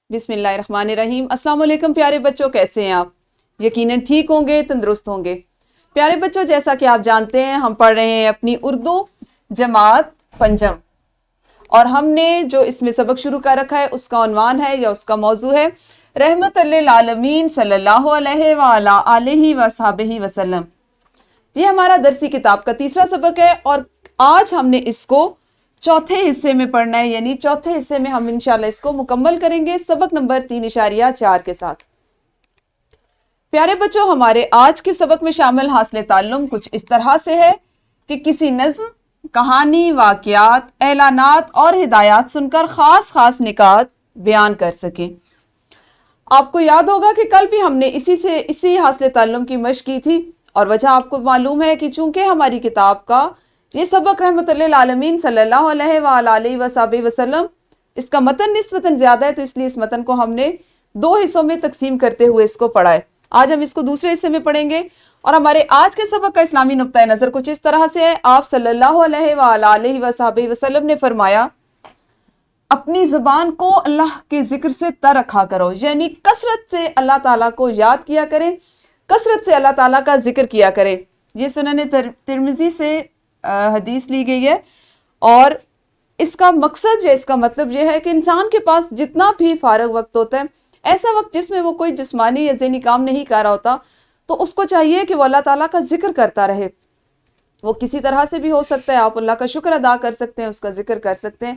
بسم اللہ الرحمن الرحیم۔ السلام علیکم پیارے بچوں، کیسے ہیں آپ؟ یقیناً ٹھیک ہوں گے، تندرست ہوں گے۔ پیارے بچوں، جیسا کہ آپ جانتے ہیں ہم پڑھ رہے ہیں اپنی اردو جماعت پنجم، اور ہم نے جو اس میں سبق شروع کر رکھا ہے اس کا عنوان ہے یا اس کا موضوع ہے رحمت للعالمین صلی اللہ علیہ وآلہ آلہ وصحبہ وسلم۔ یہ ہمارا درسی کتاب کا تیسرا سبق ہے اور آج ہم نے اس کو چوتھے حصے میں پڑھنا ہے، یعنی چوتھے حصے میں ہم انشاءاللہ اس کو مکمل کریں گے سبق نمبر 3.4 کے ساتھ۔ پیارے بچوں، ہمارے آج کے سبق میں شامل حاصل تعلم کچھ اس طرح سے ہے کہ کسی نظم، کہانی، واقعات، اعلانات اور ہدایات سن کر خاص خاص نکات بیان کر سکیں۔ آپ کو یاد ہوگا کہ کل بھی ہم نے اسی حاصل تعلم کی مشق کی تھی، اور وجہ آپ کو معلوم ہے کہ چونکہ ہماری کتاب کا یہ سبق رحمت للعالمین صلی اللہ علیہ وآلہ وصحبہ وسلم اس کا متن نسبتاً زیادہ ہے، تو اس لیے اس متن کو ہم نے 2 حصوں میں تقسیم کرتے ہوئے اس کو پڑھا ہے۔ آج ہم اس کو دوسرے حصے میں پڑھیں گے، اور ہمارے آج کے سبق کا اسلامی نقطہ نظر کچھ اس طرح سے ہے۔ آپ صلی اللہ علیہ وآلہ وصحبہ وسلم نے فرمایا، اپنی زبان کو اللہ کے ذکر سے تر رکھا کرو، یعنی کثرت سے اللہ تعالیٰ کو یاد کیا کریں، کثرت سے اللہ تعالیٰ کا ذکر کیا کریں۔ یہ سنن ترمذی سے حدیث لی گئی ہے، اور اس کا مقصد یا اس کا مطلب یہ ہے کہ انسان کے پاس جتنا بھی فارغ وقت ہوتا ہے، ایسا وقت جس میں وہ کوئی جسمانی یا ذہنی کام نہیں کر رہا ہوتا، تو اس کو چاہیے کہ وہ اللہ تعالیٰ کا ذکر کرتا رہے۔ وہ کسی طرح سے بھی ہو سکتا ہے، آپ اللہ کا شکر ادا کر سکتے ہیں، اس کا ذکر کر سکتے ہیں،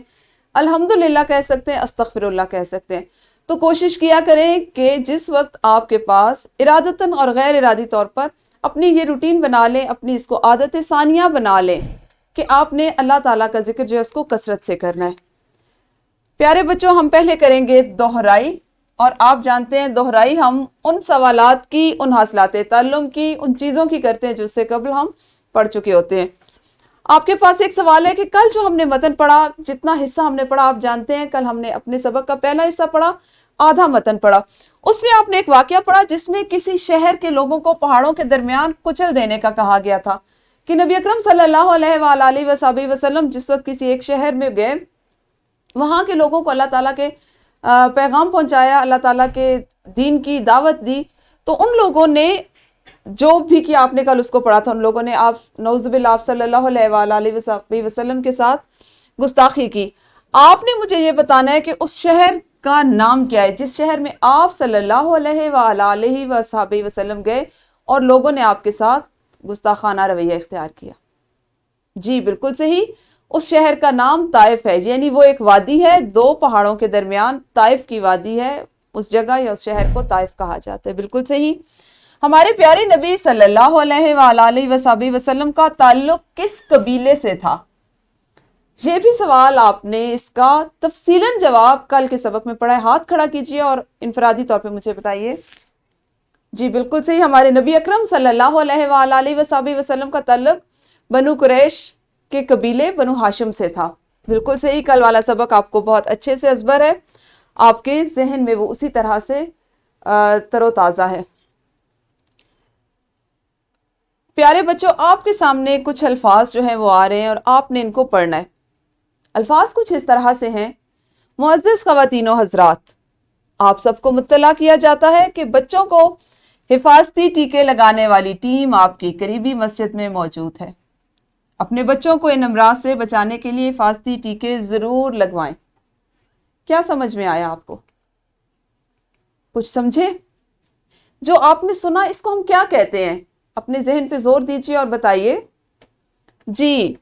الحمدللہ کہہ سکتے ہیں، استغفر اللہ کہہ سکتے ہیں۔ تو کوشش کیا کریں کہ جس وقت آپ کے پاس ارادتاً اور غیر ارادی طور پر اپنی یہ روٹین بنا لیں، اپنی اس کو عادت ثانیہ بنا لیں کہ آپ نے اللہ تعالیٰ کا ذکر جو ہے اس کو کثرت سے کرنا ہے۔ پیارے بچوں، ہم پہلے کریں گے دہرائی، اور آپ جانتے ہیں دہرائی ہم ان سوالات کی، ان حاصلات تعلم کی، ان چیزوں کی کرتے ہیں جو اس سے قبل ہم پڑھ چکے ہوتے ہیں۔ آپ کے پاس ایک سوال ہے کہ کل جو ہم نے متن پڑھا، جتنا حصہ ہم نے پڑھا، آپ جانتے ہیں کل ہم نے اپنے سبق کا پہلا حصہ پڑھا، آدھا متن پڑھا۔ اس میں آپ نے ایک واقعہ پڑھا جس میں کسی شہر کے لوگوں کو پہاڑوں کے درمیان کچل دینے کا کہا گیا تھا، کہ نبی اکرم صلی اللہ علیہ وآلہ وصحبہ وسلم جس وقت کسی ایک شہر میں گئے، وہاں کے لوگوں کو اللہ تعالیٰ کے پیغام پہنچایا، اللہ تعالیٰ کے دین کی دعوت دی، تو ان لوگوں نے جو بھی کیا، آپ نے کل اس کو پڑھا تھا، ان لوگوں نے آپ نعوذ باللہ آپ صلی اللہ علیہ وآلہ وصحبہ وسلم کے ساتھ گستاخی کی۔ آپ نے مجھے یہ بتانا ہے کہ اس شہر کا نام کیا ہے جس شہر میں آپ صلی اللہ علیہ وآلہ وصحبہ وسلم گئے اور لوگوں نے آپ کے ساتھ گستاخانہ رویہ اختیار کیا۔ جی بالکل صحیح، اس شہر کا نام طائف ہے، یعنی وہ ایک وادی ہے 2 پہاڑوں کے درمیان، طائف کی وادی ہے، اس جگہ یا اس شہر کو طائف کہا جاتا ہے۔ بالکل صحیح۔ ہمارے پیارے نبی صلی اللہ علیہ وآلہ وصحبہ وسلم کا تعلق کس قبیلے سے تھا؟ یہ بھی سوال آپ نے اس کا تفصیلاً جواب کل کے سبق میں پڑھا ہے۔ ہاتھ کھڑا کیجئے اور انفرادی طور پہ مجھے بتائیے۔ جی بالکل صحیح، ہمارے نبی اکرم صلی اللہ علیہ وآلہ وصحبہ وسلم کا تعلق بنو قریش کے قبیلے بنو ہاشم سے تھا۔ بالکل صحیح، کل والا سبق آپ کو بہت اچھے سے ازبر ہے، آپ کے ذہن میں وہ اسی طرح سے تر و تازہ ہے۔ پیارے بچوں، آپ کے سامنے کچھ الفاظ جو ہیں وہ آ رہے ہیں اور آپ نے ان کو پڑھنا ہے۔ الفاظ کچھ اس طرح سے ہیں، معزز خواتین و حضرات، آپ سب کو مطلع کیا جاتا ہے کہ بچوں کو حفاظتی ٹیکے لگانے والی ٹیم آپ کی قریبی مسجد میں موجود ہے۔ اپنے بچوں کو ان امراض سے بچانے کے لیے حفاظتی ٹیکے ضرور لگوائیں۔ کیا سمجھ میں آیا آپ کو؟ کچھ سمجھے؟ جو آپ نے سنا اس کو ہم کیا کہتے ہیں؟ اپنے ذہن پہ زور دیجئے اور بتائیے۔ جی،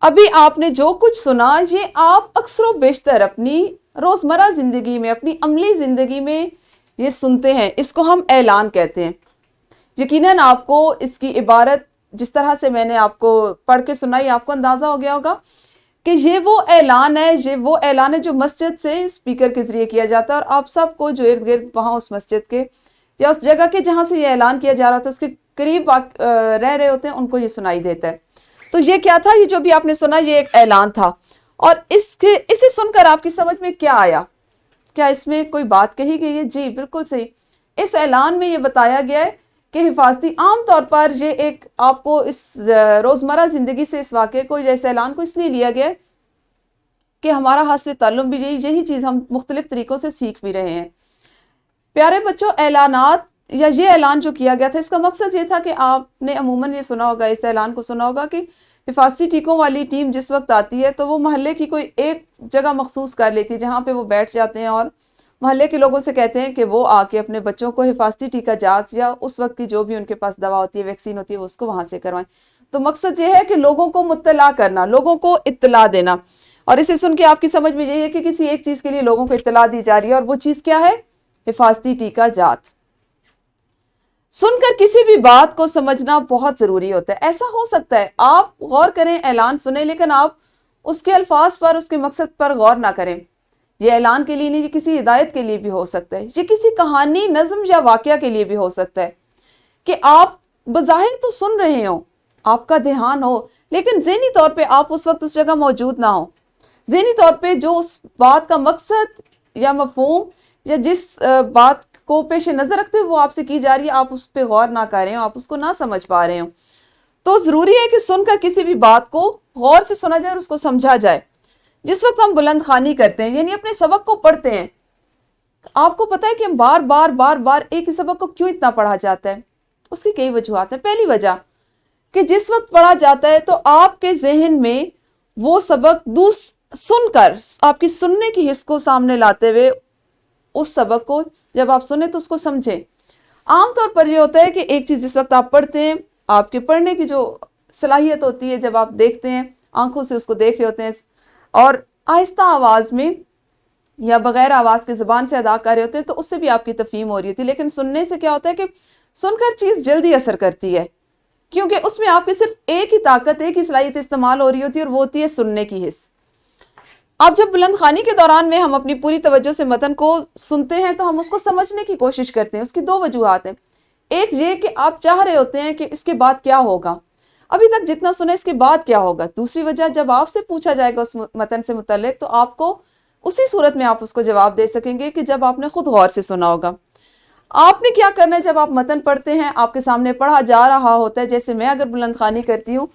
ابھی آپ نے جو کچھ سنا یہ آپ اکثر و بیشتر اپنی روزمرہ زندگی میں، اپنی عملی زندگی میں یہ سنتے ہیں، اس کو ہم اعلان کہتے ہیں۔ یقیناً آپ کو اس کی عبارت جس طرح سے میں نے آپ کو پڑھ کے سنائی، آپ کو اندازہ ہو گیا ہوگا کہ یہ وہ اعلان ہے جو مسجد سے اسپیکر کے ذریعے کیا جاتا ہے، اور آپ سب کو جو ارد گرد وہاں اس مسجد کے یا اس جگہ کے جہاں سے یہ اعلان کیا جا رہا تھا اس کے قریب رہ رہے ہوتے ہیں، ان کو یہ سنائی دیتا ہے۔ تو یہ کیا تھا؟ یہ جو بھی آپ نے سنا یہ ایک اعلان تھا، اور اسے سن کر آپ کی سمجھ میں کیا آیا؟ کیا اس میں کوئی بات کہی گئی ہے؟ جی بالکل صحیح، اس اعلان میں یہ بتایا گیا ہے کہ حفاظتی، عام طور پر یہ ایک آپ کو اس روزمرہ زندگی سے اس واقعے کو یا اس اعلان کو اس لیے لیا گیا ہے کہ ہمارا حاصل تعلم بھی یہی چیز ہم مختلف طریقوں سے سیکھ بھی رہے ہیں۔ پیارے بچوں، اعلانات یا یہ اعلان جو کیا گیا تھا، اس کا مقصد یہ تھا کہ آپ نے عموماً یہ سنا ہوگا، اس اعلان کو سنا ہوگا کہ حفاظتی ٹیکوں والی ٹیم جس وقت آتی ہے تو وہ محلے کی کوئی ایک جگہ مخصوص کر لیتی ہے جہاں پہ وہ بیٹھ جاتے ہیں اور محلے کے لوگوں سے کہتے ہیں کہ وہ آ کے اپنے بچوں کو حفاظتی ٹیکہ جات یا اس وقت کی جو بھی ان کے پاس دوا ہوتی ہے، ویکسین ہوتی ہے، اس کو وہاں سے کروائیں۔ تو مقصد یہ ہے کہ لوگوں کو مطلع کرنا، لوگوں کو اطلاع دینا، اور اسے سن کے آپ کی سمجھ میں یہی ہے کہ کسی ایک چیز کے لیے لوگوں کو اطلاع دی جا رہی ہے، اور وہ چیز کیا ہے؟ حفاظتی ٹیکہ جات۔ سن کر کسی بھی بات کو سمجھنا بہت ضروری ہوتا ہے۔ ایسا ہو سکتا ہے آپ غور کریں، اعلان سنیں، لیکن آپ اس کے الفاظ پر، اس کے مقصد پر غور نہ کریں۔ یہ اعلان کے لیے نہیں، یہ کسی ہدایت کے لیے بھی ہو سکتا ہے، یہ کسی کہانی، نظم یا واقعہ کے لیے بھی ہو سکتا ہے کہ آپ بظاہر تو سن رہے ہوں، آپ کا دھیان ہو، لیکن ذہنی طور پہ آپ اس وقت اس جگہ موجود نہ ہو۔ ذہنی طور پہ جو اس بات کا مقصد یا مفہوم یا جس بات کو پیش نظر رکھتے ہوئے وہ آپ سے کی جا رہی ہے، آپ اس پہ غور نہ کر رہے ہوں، آپ اس کو نہ سمجھ پا رہے ہوں، تو ضروری ہے کہ سن کر کسی بھی بات کو غور سے سنا جائے اور اس کو سمجھا جائے۔ جس وقت ہم بلند خوانی کرتے ہیں، یعنی اپنے سبق کو پڑھتے ہیں، آپ کو پتہ ہے کہ ہم بار بار ایک ہی سبق کو کیوں اتنا پڑھا جاتا ہے؟ اس کی کئی وجوہات ہیں۔ پہلی وجہ کہ جس وقت پڑھا جاتا ہے تو آپ کے ذہن میں وہ سبق سن کر، آپ کی سننے کی حس کو سامنے لاتے ہوئے اس سبق کو جب آپ سنیں تو اس کو سمجھیں۔ عام طور پر یہ ہوتا ہے کہ ایک چیز جس وقت آپ پڑھتے ہیں، آپ کے پڑھنے کی جو صلاحیت ہوتی ہے، جب آپ دیکھتے ہیں، آنکھوں سے اس کو دیکھ رہے ہوتے ہیں اور آہستہ آواز میں یا بغیر آواز کے زبان سے ادا کر رہے ہوتے ہیں، تو اس سے بھی آپ کی تفہیم ہو رہی ہوتی ہے۔ لیکن سننے سے کیا ہوتا ہے کہ سن کر چیز جلدی اثر کرتی ہے، کیونکہ اس میں آپ کی صرف ایک ہی طاقت، ایک ہی صلاحیت استعمال ہو رہی ہوتی ہے، اور وہ ہوتی ہے سننے کی حس۔ اب جب بلند خوانی کے دوران میں ہم اپنی پوری توجہ سے متن کو سنتے ہیں تو ہم اس کو سمجھنے کی کوشش کرتے ہیں۔ اس کی دو وجوہات ہیں۔ ایک یہ کہ آپ چاہ رہے ہوتے ہیں کہ اس کے بعد کیا ہوگا، ابھی تک جتنا سنا اس کے بعد کیا ہوگا۔ دوسری وجہ، جب آپ سے پوچھا جائے گا اس متن سے متعلق تو آپ کو اسی صورت میں آپ اس کو جواب دے سکیں گے کہ جب آپ نے خود غور سے سنا ہوگا۔ آپ نے کیا کرنا ہے؟ جب آپ متن پڑھتے ہیں، آپ کے سامنے پڑھا جا رہا ہوتا ہے، جیسے میں اگر بلند خوانی کرتی ہوں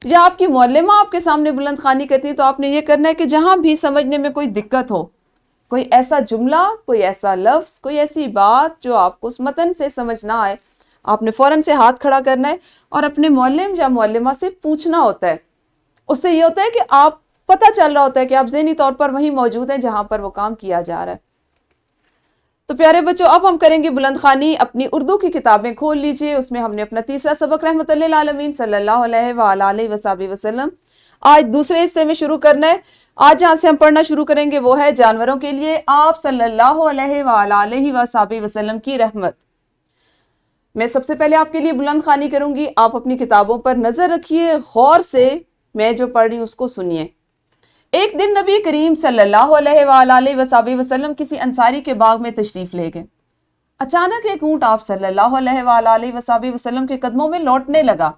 یا آپ کی معلمہ آپ کے سامنے بلند خوانی کرتی ہے، تو آپ نے یہ کرنا ہے کہ جہاں بھی سمجھنے میں کوئی دقت ہو، کوئی ایسا جملہ، کوئی ایسا لفظ، کوئی ایسی بات جو آپ کو اس متن سے سمجھ نہ آئے، آپ نے فوراً سے ہاتھ کھڑا کرنا ہے اور اپنے معلم یا معلمہ سے پوچھنا ہوتا ہے۔ اس سے یہ ہوتا ہے کہ آپ پتہ چل رہا ہوتا ہے کہ آپ ذہنی طور پر وہیں موجود ہیں جہاں پر وہ کام کیا جا رہا ہے۔ تو پیارے بچوں، اب ہم کریں گے بلند خوانی۔ اپنی اردو کی کتابیں کھول لیجئے، اس میں ہم نے اپنا تیسرا سبق رحمت للعالمین صلی اللہ علیہ وآلہ وصحبہ وسلم آج دوسرے حصے میں شروع کرنا ہے۔ آج جہاں سے ہم پڑھنا شروع کریں گے وہ ہے جانوروں کے لیے آپ صلی اللہ علیہ وآلہ وصحبہ وسلم کی رحمت۔ میں سب سے پہلے آپ کے لیے بلند خوانی کروں گی، آپ اپنی کتابوں پر نظر رکھیے، غور سے میں جو پڑھ رہی ہوں اس کو سنیے۔ ایک دن نبی کریم صلی اللہ علیہ وآلہ وصحبہ وسلم کسی انصاری کے باغ میں تشریف لے گئے۔ اچانک ایک اونٹ آپ صلی اللہ علیہ وآلہ وصحبہ وسلم کے قدموں میں لوٹنے لگا۔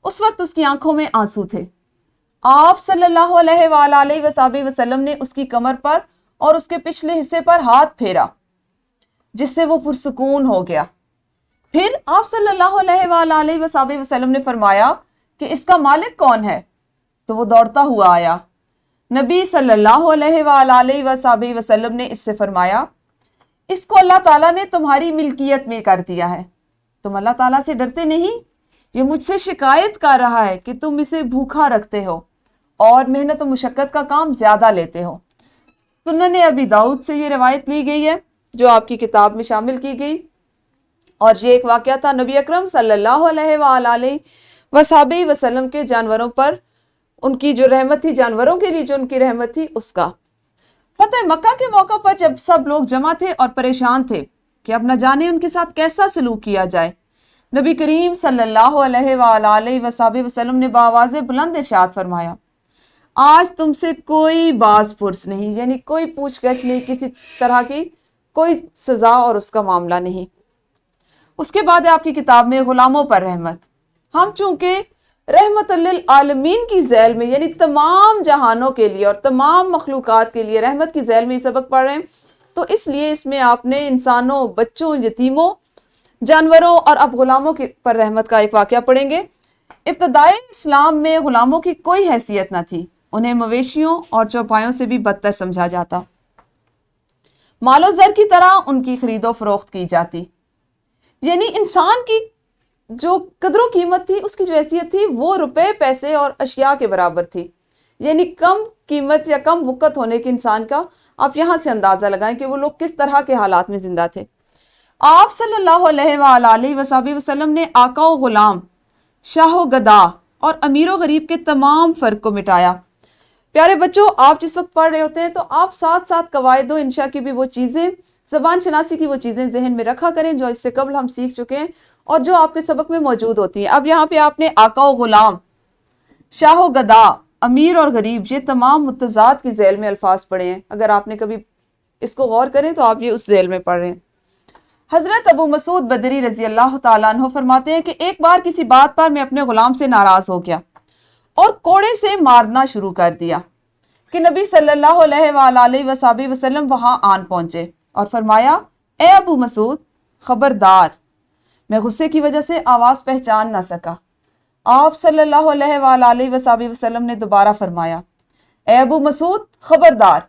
اس وقت اس کی آنکھوں میں آنسو تھے۔ آپ صلی اللہ علیہ وآلہ وصحبہ وسلم نے اس کی کمر پر اور اس کے پچھلے حصے پر ہاتھ پھیرا، جس سے وہ پرسکون ہو گیا۔ پھر آپ صلی اللہ علیہ وآلہ وصحبہ وسلم نے فرمایا کہ اس کا مالک کون ہے؟ تو وہ دوڑتا ہوا آیا۔ نبی صلی اللہ علیہ وآلہ وصحبہ وسلم نے اس سے فرمایا، اس کو اللہ تعالیٰ نے تمہاری ملکیت میں کر دیا ہے، تم اللہ تعالیٰ سے ڈرتے نہیں؟ یہ مجھ سے شکایت کر رہا ہے کہ تم اسے بھوکا رکھتے ہو اور محنت و مشقت کا کام زیادہ لیتے ہو۔ سنن ابی داؤد سے یہ روایت لی گئی ہے جو آپ کی کتاب میں شامل کی گئی، اور یہ ایک واقعہ تھا نبی اکرم صلی اللہ علیہ وآلہ وصحبہ وسلم کے جانوروں پر ان کی جو رحمت تھی، جانوروں کے لیے جو ان کی رحمت تھی اس کا۔ فتح مکہ کے موقع پر جب سب لوگ جمع تھے اور پریشان تھے کہ اب نہ جانے ان کے ساتھ کیسا سلوک کیا جائے، نبی کریم صلی اللہ علیہ وآلہ وصحبہ وسلم نے بآواز بلند ارشاد فرمایا، آج تم سے کوئی باز پرس نہیں، یعنی کوئی پوچھ گچھ نہیں، کسی طرح کی کوئی سزا اور اس کا معاملہ نہیں۔ اس کے بعد آپ کی کتاب میں غلاموں پر رحمت۔ ہم چونکہ رحمت للعالمین کی ذیل میں، یعنی تمام جہانوں کے لیے اور تمام مخلوقات کے لیے رحمت کی ذیل میں یہ سبق پڑھ رہے ہیں، تو اس لیے اس میں آپ نے انسانوں، بچوں، یتیموں، جانوروں اور اب غلاموں پر رحمت کا ایک واقعہ پڑھیں گے۔ ابتدائی اسلام میں غلاموں کی کوئی حیثیت نہ تھی، انہیں مویشیوں اور چوپایوں سے بھی بدتر سمجھا جاتا، مال و زر کی طرح ان کی خرید و فروخت کی جاتی، یعنی انسان کی جو قدر و قیمت تھی، اس کی جو حیثیت تھی وہ روپے، پیسے اور اشیاء کے برابر تھی، یعنی کم قیمت یا کم وقت ہونے کے انسان کا آپ یہاں سے اندازہ لگائیں کہ وہ لوگ کس طرح کے حالات میں زندہ تھے۔ آپ صلی اللہ علیہ وآلہ وسلم نے آقا و غلام، شاہ و گدا اور امیر و غریب کے تمام فرق کو مٹایا۔ پیارے بچوں، آپ جس وقت پڑھ رہے ہوتے ہیں تو آپ ساتھ ساتھ قواعد و انشاء کی بھی وہ چیزیں، زبان شناسی کی وہ چیزیں ذہن میں رکھا کریں جو اس سے قبل ہم سیکھ چکے ہیں اور جو آپ کے سبق میں موجود ہوتی ہیں۔ اب یہاں پہ آپ نے آقا و غلام، شاہ و گدا، امیر اور غریب، یہ تمام متضاد کی ذیل میں الفاظ پڑھے ہیں۔ اگر آپ نے کبھی اس کو غور کریں تو آپ یہ اس ذیل میں پڑھ رہے ہیں۔ حضرت ابو مسعود بدری رضی اللہ تعالیٰ عنہ فرماتے ہیں کہ ایک بار کسی بات پر میں اپنے غلام سے ناراض ہو گیا اور کوڑے سے مارنا شروع کر دیا کہ نبی صلی اللہ علیہ وآلہ وسلم وہاں آن پہنچے اور فرمایا، اے ابو مسعود، خبردار۔ میں غصے کی وجہ سے آواز پہچان نہ سکا۔ آپ صلی اللہ علیہ وآلہ وسلم نے دوبارہ فرمایا، اے ابو مسعود، خبردار۔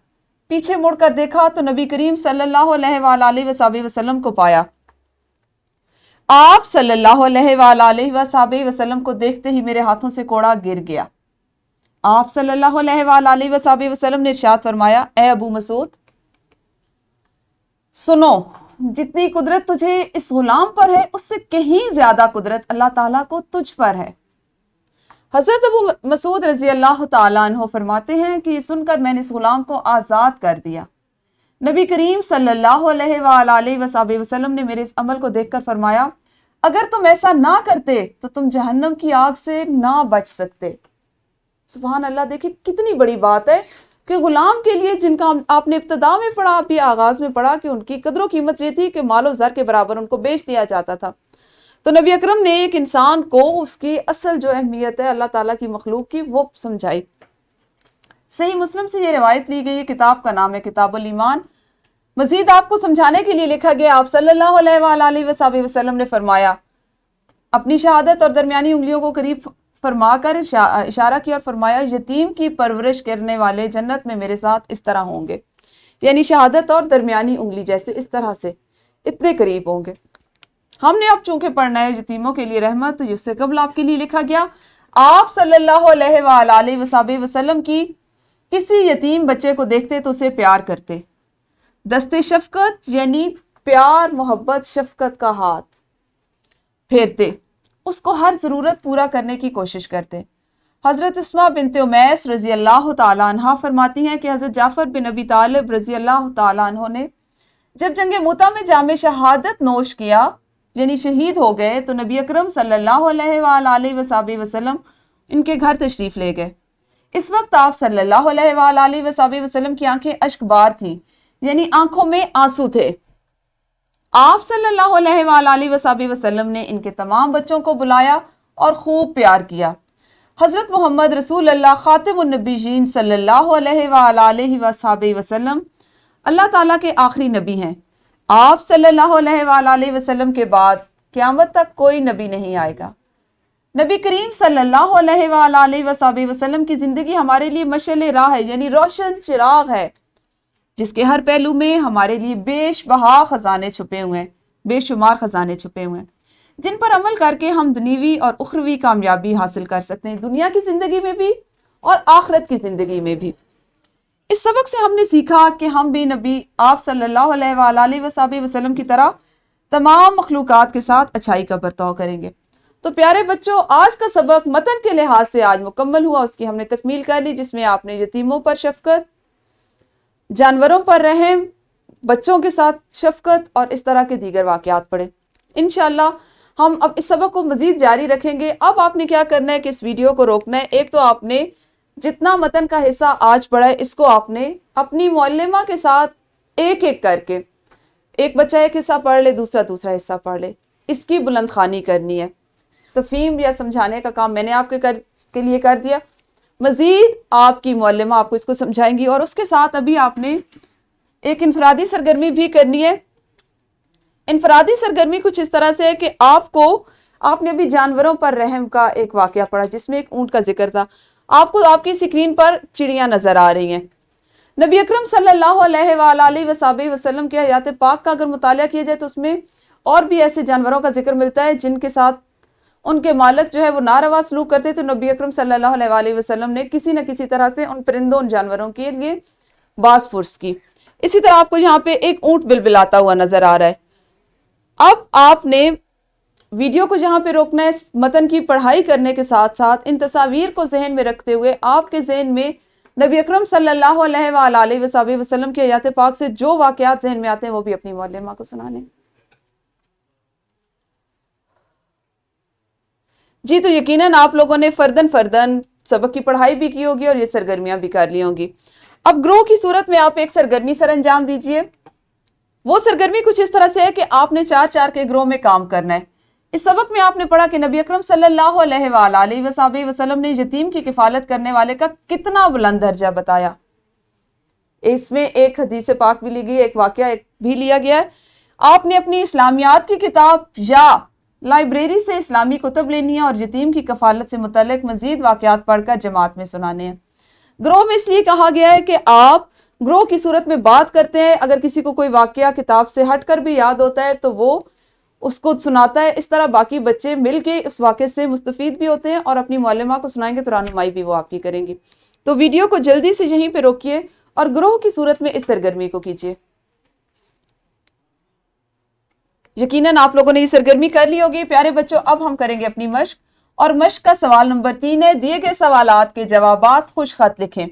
پیچھے مڑ کر دیکھا تو نبی کریم صلی اللہ علیہ وآلہ وسلم کو پایا۔ آپ صلی اللہ علیہ وآلہ وسلم کو دیکھتے ہی میرے ہاتھوں سے کوڑا گر گیا۔ آپ صلی اللہ علیہ وآلہ وسلم نے ارشاد فرمایا، اے ابو مسعود، سنو، جتنی قدرت تجھے اس غلام پر ہے اس سے کہیں زیادہ قدرت اللہ تعالیٰ کو تجھ پر ہے۔ حضرت ابو مسعود رضی اللہ تعالیٰ عنہ فرماتے ہیں کہ یہ سن کر میں نے اس غلام کو آزاد کر دیا۔ نبی کریم صلی اللہ علیہ وآلہ وسلم نے میرے اس عمل کو دیکھ کر فرمایا، اگر تم ایسا نہ کرتے تو تم جہنم کی آگ سے نہ بچ سکتے۔ سبحان اللہ، دیکھیں کتنی بڑی بات ہے کہ غلام کے لیے، جن کا آپ نے ابتدا میں پڑھا، آپ یہ آغاز میں پڑھا کہ ان کی قدر و قیمت یہ تھی کہ مال و زر کے برابر ان کو بیچ دیا جاتا تھا، تو نبی اکرم نے ایک انسان کو اس کی اصل جو اہمیت ہے اللہ تعالیٰ کی مخلوق کی وہ سمجھائی۔ صحیح مسلم سے یہ روایت لی گئی، کتاب کا نام ہے کتاب الایمان۔ مزید آپ کو سمجھانے کے لیے لکھا گیا، آپ صلی اللہ علیہ وآلہ وسلم نے فرمایا، اپنی شہادت اور درمیانی انگلیوں کو قریب فرما کر اشارہ کیا اور فرمایا، یتیم کی پرورش کرنے والے جنت میں میرے ساتھ اس طرح ہوں گے، یعنی شہادت اور درمیانی انگلی جیسے اس طرح سے اتنے قریب ہوں گے۔ ہم نے اب چونکہ پڑھنا ہے یتیموں کے لیے رحمت، تو اس سے قبل آپ کے لیے لکھا گیا، آپ صلی اللہ علیہ وآلہ وسلم کی کسی یتیم بچے کو دیکھتے تو اسے پیار کرتے، دستے شفقت یعنی پیار، محبت، شفقت کا ہاتھ پھیرتے، اس کو ہر ضرورت پورا کرنے کی کوشش کرتے۔ حضرت اسماء بنت امیس رضی اللہ تعالیٰ عنہ فرماتی ہیں کہ حضرت جعفر بن ابی طالب رضی اللہ تعالیٰ عنہ نے جب جنگ موتا میں جام شہادت نوش کیا، یعنی شہید ہو گئے، تو نبی اکرم صلی اللہ علیہ وآلہ وسلم ان کے گھر تشریف لے گئے۔ اس وقت آپ صلی اللہ علیہ وآلہ وسلم کی آنکھیں اشک بار تھیں، یعنی آنکھوں میں آنسو تھے۔ آپ صلی اللہ علیہ وآلہ وسلم نے ان کے تمام بچوں کو بلایا اور خوب پیار کیا۔ حضرت محمد رسول اللہ خاتم النبیین صلی اللہ علیہ وآلہ وسلم اللہ تعالیٰ کے آخری نبی ہیں۔ آپ صلی اللہ علیہ وآلہ وسلم کے بعد قیامت تک کوئی نبی نہیں آئے گا۔ نبی کریم صلی اللہ علیہ وآلہ وسلم کی زندگی ہمارے لیے مشعل راہ ہے، یعنی روشن چراغ ہے، جس کے ہر پہلو میں ہمارے لیے بیش بہا خزانے چھپے ہوئے ہیں، بے شمار خزانے چھپے ہوئے ہیں، جن پر عمل کر کے ہم دنیوی اور اخروی کامیابی حاصل کر سکتے ہیں، دنیا کی زندگی میں بھی اور آخرت کی زندگی میں بھی۔ اس سبق سے ہم نے سیکھا کہ ہم بھی نبی آپ صلی اللہ علیہ وآلہ وسلم کی طرح تمام مخلوقات کے ساتھ اچھائی کا برتاؤ کریں گے۔ تو پیارے بچوں، آج کا سبق متن کے لحاظ سے آج مکمل ہوا، اس کی ہم نے تکمیل کر لی، جس میں آپ نے یتیموں پر شفقت، جانوروں پر رحم، بچوں کے ساتھ شفقت اور اس طرح کے دیگر واقعات پڑھے۔ انشاءاللہ ہم اب اس سبق کو مزید جاری رکھیں گے۔ اب آپ نے کیا کرنا ہے کہ اس ویڈیو کو روکنا ہے۔ ایک تو آپ نے جتنا متن کا حصہ آج پڑھا ہے، اس کو آپ نے اپنی معلمہ کے ساتھ ایک ایک کر کے، ایک بچہ ایک حصہ پڑھ لے، دوسرا حصہ پڑھ لے، اس کی بلند خوانی کرنی ہے۔ تفہیم یا سمجھانے کا کام میں نے آپ کے لیے کر دیا، مزید آپ کی معلمہ آپ کو اس کو سمجھائیں گی، اور اس کے ساتھ ابھی آپ نے ایک انفرادی سرگرمی بھی کرنی ہے۔ انفرادی سرگرمی کچھ اس طرح سے ہے کہ آپ نے ابھی جانوروں پر رحم کا ایک واقعہ پڑھا، جس میں ایک اونٹ کا ذکر تھا۔ آپ کو آپ کی اسکرین پر چڑیاں نظر آ رہی ہیں۔ نبی اکرم صلی اللہ علیہ وآلہ وسلم کی حیات پاک کا اگر مطالعہ کیا جائے تو اس میں اور بھی ایسے جانوروں کا ذکر ملتا ہے جن کے ساتھ ان کے مالک جو ہے وہ ناروا سلوک کرتے، تو نبی اکرم صلی اللہ علیہ وآلہ وسلم نے کسی نہ کسی طرح سے ان پرندوں، ان جانوروں کے لیے باز پرس کی۔ اسی طرح آپ کو یہاں پہ ایک اونٹ بلبلاتا ہوا نظر آ رہا ہے۔ اب آپ نے ویڈیو کو جہاں پہ روکنا ہے، متن کی پڑھائی کرنے کے ساتھ ساتھ ان تصاویر کو ذہن میں رکھتے ہوئے آپ کے ذہن میں نبی اکرم صلی اللہ علیہ وآلہ وسلم کی حیات پاک سے جو واقعات ذہن میں آتے ہیں وہ بھی اپنی معلمہ کو سنانے۔ جی تو یقیناً آپ لوگوں نے فردن سبق کی پڑھائی بھی کی ہوگی اور یہ سرگرمیاں بھی کر لی ہوں گی۔ اب گروہ کی صورت میں آپ ایک سرگرمی سر انجام دیجئے۔ وہ سرگرمی کچھ اس طرح سے ہے کہ آپ نے 4 کے گروہ میں کام کرنا ہے۔ اس سبق میں آپ نے پڑھا کہ نبی اکرم صلی اللہ علیہ وآلہ وسلم نے یتیم کی کفالت کرنے والے کا کتنا بلند درجہ بتایا۔ اس میں ایک حدیث پاک بھی لی گئی، ایک واقعہ بھی لیا گیا ہے۔ آپ نے اپنی اسلامیات کی کتاب یا لائبریری سے اسلامی کتب لینی ہے اور یتیم کی کفالت سے متعلق مزید واقعات پڑھ کر جماعت میں سنانے ہیں۔ گروہ میں اس لیے کہا گیا ہے کہ آپ گروہ کی صورت میں بات کرتے ہیں، اگر کسی کو کوئی واقعہ کتاب سے ہٹ کر بھی یاد ہوتا ہے تو وہ اس کو سناتا ہے، اس طرح باقی بچے مل کے اس واقعے سے مستفید بھی ہوتے ہیں اور اپنی معلمہ کو سنائیں گے تو رہنمائی بھی وہ آپ کی کریں گی۔ تو ویڈیو کو جلدی سے یہیں پہ روکیے اور گروہ کی صورت میں اس سرگرمی کو کیجیے۔ یقیناً آپ لوگوں نے یہ سرگرمی کر لی ہوگی۔ پیارے بچوں، اب ہم کریں گے اپنی مشق، اور مشق کا سوال نمبر 3 ہے، دیے گئے سوالات کے جوابات خوش خط لکھیں۔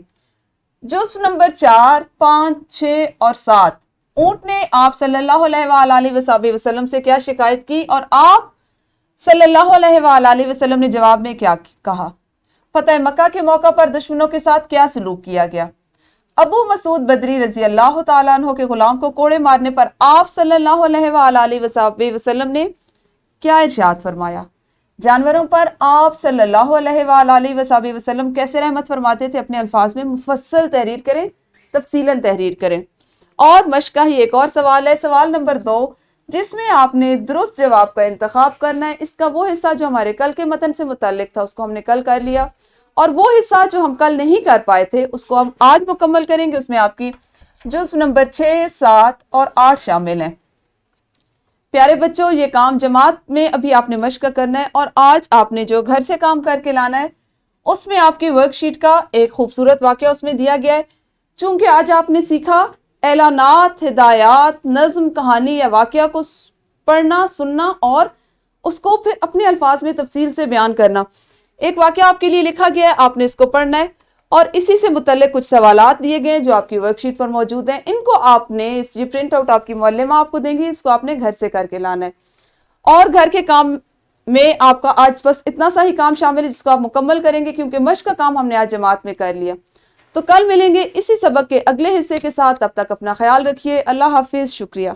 جزو نمبر 4، 5، 6 اور 7۔ اونٹ نے آپ صلی اللہ علیہ وآلہ وسلم سے کیا شکایت کی اور آپ صلی اللہ علیہ وآلہ وسلم نے جواب میں کیا کہا؟ فتح مکہ کے موقع پر دشمنوں کے ساتھ کیا سلوک کیا گیا؟ ابو مسعود بدری رضی اللہ تعالیٰ عنہ کے غلام کو کوڑے مارنے پر آپ صلی اللہ علیہ وآلہ وسلم نے کیا ارشاد فرمایا؟ جانوروں پر آپ صلی اللہ علیہ وآلہ وسلم کیسے رحمت فرماتے تھے؟ اپنے الفاظ میں مفصل تحریر کریں، تفصیلاً تحریر کریں۔ اور مشق کا ہی ایک اور سوال ہے، سوال نمبر 2، جس میں آپ نے درست جواب کا انتخاب کرنا ہے۔ اس کا وہ حصہ جو ہمارے کل کے متن سے متعلق تھا اس کو ہم نے کل کر لیا، اور وہ حصہ جو ہم کل نہیں کر پائے تھے اس کو ہم آج مکمل کریں گے۔ اس میں آپ کی جزو نمبر 6، 7 اور 8 شامل ہیں۔ پیارے بچوں، یہ کام جماعت میں ابھی آپ نے مشق کرنا ہے، اور آج آپ نے جو گھر سے کام کر کے لانا ہے اس میں آپ کی ورک شیٹ کا ایک خوبصورت واقعہ اس میں دیا گیا ہے۔ چونکہ آج آپ نے سیکھا اعلانات، ہدایات، نظم، کہانی یا واقعہ کو پڑھنا، سننا اور اس کو پھر اپنے الفاظ میں تفصیل سے بیان کرنا۔ ایک واقعہ آپ کے لیے لکھا گیا ہے، آپ نے اس کو پڑھنا ہے، اور اسی سے متعلق کچھ سوالات دیے گئے جو آپ کی ورک شیٹ پر موجود ہیں۔ ان کو آپ نے یہ پرنٹ آؤٹ آپ کی معلمہ آپ کو دیں گی، اس کو آپ نے گھر سے کر کے لانا ہے۔ اور گھر کے کام میں آپ کا آج بس اتنا سا ہی کام شامل ہے جس کو آپ مکمل کریں گے، کیونکہ مشق کا کام ہم نے آج جماعت میں کر لیا۔ تو کل ملیں گے اسی سبق کے اگلے حصے کے ساتھ، تب تک اپنا خیال رکھیے۔ اللہ حافظ، شکریہ۔